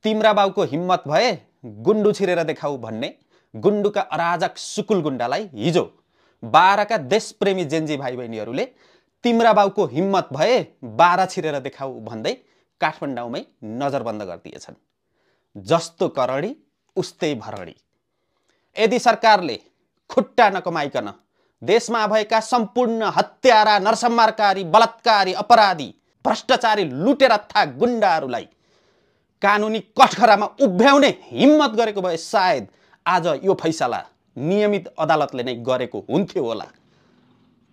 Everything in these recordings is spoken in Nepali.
तिम्रा बाउको हिम्मत भए गुन्डु छिरेर देखाऊ भन्ने गुन्डुका अराजक सुकुल गुण्डालाई हिजो 12 का देशप्रेमी जेन्जी भाइ बहिनीहरूले तिम्रा बाउको हिम्मत भए 12 छिरेर देखाऊ भन्दै काठमाडौँमै नजरबन्द गरिदिएछन्। जस्तो करणी उस्तै भरणी। यदि सरकारले खुट्टा नकमाइकन देशमा भएका सम्पूर्ण हत्यारा, नरसंहारकारी, बलात्कारी, अपराधी, भ्रष्टाचारी, लुटेरथा गुण्डाहरूलाई कानुनी कठघरामा उभ्याउने हिम्मत गरेको भए सायद आज यो फैसला नियमित अदालतले नै गरेको हुन्थ्यो होला।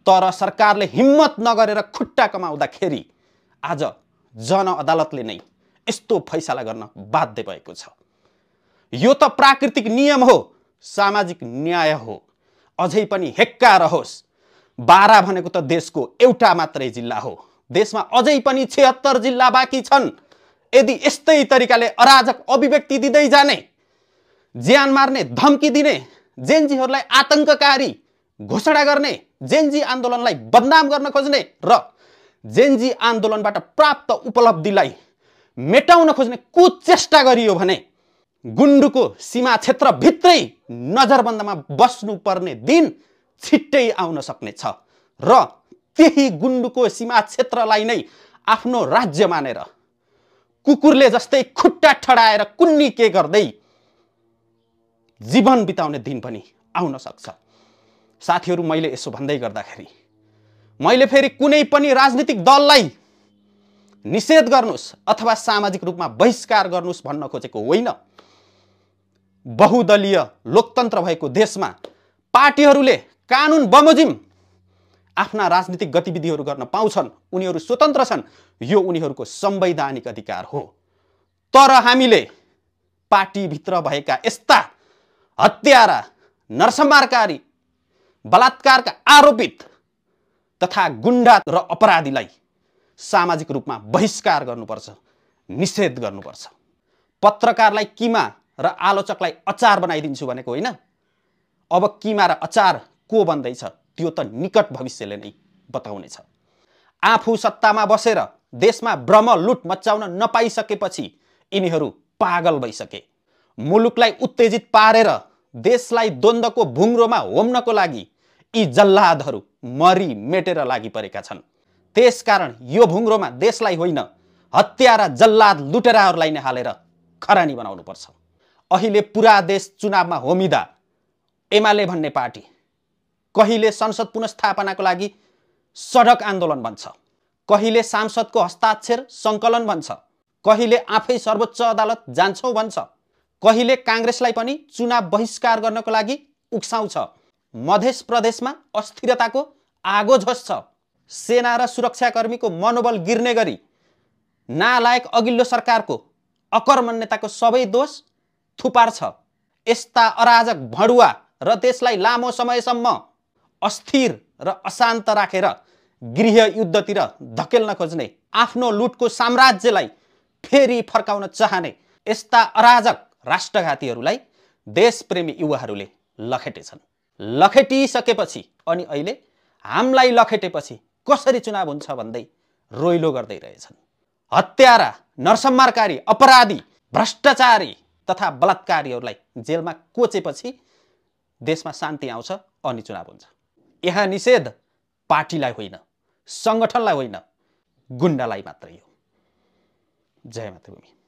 तर सरकारले हिम्मत नगरेर खुट्टा कमाउँदाखेरि आज जनअदालतले नै यस्तो फैसला गर्न बाध्य भएको छ। यो त प्राकृतिक नियम हो, सामाजिक न्याय हो। अझै पनि हेक्का रहोस्, 12 भनेको त देशको एउटा मात्रै जिल्ला हो। देशमा अझै पनि 76 जिल्ला बाँकी छन्। यदि यस्तै तरिकाले अराजक अभिव्यक्ति दिँदै जाने, ज्यान मार्ने धम्की दिने, जेन्जीहरूलाई आतंककारी घोषणा गर्ने, जेन्जी आन्दोलनलाई बदनाम गर्न खोज्ने र जेन्जी आन्दोलनबाट प्राप्त उपलब्धिलाई मेटाउन खोज्ने कुचेष्टा गरियो भने गुन्डुको सीमा क्षेत्रभित्रै नजरबन्दमा बस्नुपर्ने दिन छिट्टै आउन सक्नेछ र त्यही गुन्डुको सीमा क्षेत्रलाई नै आफ्नो राज्य मानेर कुकुरले जस्तै खुट्टा ठडाएर कुन्नी के गर्दै जीवन बिताउने दिन पनि आउन सक्छ। साथीहरू, मैले यसो भन्दै गर्दाखेरि मैले फेरि कुनै पनि राजनीतिक दललाई निषेध गर्नुस् अथवा सामाजिक रूपमा बहिष्कार गर्नुस् भन्न खोजेको होइन। बहुदलीय लोकतन्त्र भएको देशमा पार्टीहरूले कानुन बमोजिम आफ्ना राजनीतिक गतिविधिहरू गर्न पाउँछन्। उनीहरू स्वतन्त्र छन्, यो उनीहरूको संवैधानिक अधिकार हो। तर हामीले पार्टीभित्र भएका यस्ता हत्यारा, नरसंहारकारी, बलात्कारका आरोपित तथा गुण्डा र अपराधीलाई सामाजिक रूपमा बहिष्कार गर्नुपर्छ, निषेध गर्नुपर्छ। पत्रकारलाई किमा र आलोचकलाई अचार बनाइदिन्छु भनेको होइन। अब किमा र अचार को बन्दैछ त्यो त निकट भविष्यले नै बताउनेछ। आफू सत्तामा बसेर देशमा भ्रम लुट मचाउन नपाइसकेपछि यिनीहरू पागल भइसके। मुलुकलाई उत्तेजित पारेर देशलाई द्वन्द्वको भुङ्रोमा होम्नको लागि यी जल्लादहरू मरी मेटेर लागि परेका छन्। त्यसकारण यो भुङ्रोमा देशलाई होइन, हत्यारा जल्लाद लुटेराहरूलाई नै हालेर खरानी बनाउनु पर्छ। अहिले पुरा देश चुनावमा होमिँदा एमाले भन्ने पार्टी कहिले संसद पुनर्स्थापनाको लागि सडक आन्दोलन भन्छ, कहिले सांसदको हस्ताक्षर सङ्कलन भन्छ, कहिले आफै सर्वोच्च अदालत जान्छौँ भन्छ, कहिले काङ्ग्रेसलाई पनि चुनाव बहिष्कार गर्नको लागि उक्साउँछ। मध्य प्रदेशमा अस्थिरताको आगो झस्छ। सेना र सुरक्षाकर्मीको मनोबल गिर्ने गरी नालायक अघिल्लो सरकारको अकर्मण्यताको सबै दोष थुपार्छ। यस्ता अराजक भडुवा र देशलाई लामो समयसम्म अस्थिर र अशान्त राखेर गृह युद्धतिर धकेल्न खोज्ने, आफ्नो लुटको साम्राज्यलाई फेरि फर्काउन चाहने यस्ता अराजक राष्ट्रघातीहरूलाई देशप्रेमी युवाहरूले लखेटेछन्। लखेटिसकेपछि अनि अहिले हामीलाई लखेटेपछि कसरी चुनाव हुन्छ भन्दै रोइलो गर्दै रहेछन्। हत्यारा, नरसंहारकारी, अपराधी, भ्रष्टाचारी तथा बलात्कारीहरूलाई जेलमा कोचेपछि देशमा शान्ति आउँछ अनि चुनाव हुन्छ। यहाँ निषेध पार्टीलाई होइन, सङ्गठनलाई होइन, गुण्डालाई मात्रै हो। जय मातृभूमि।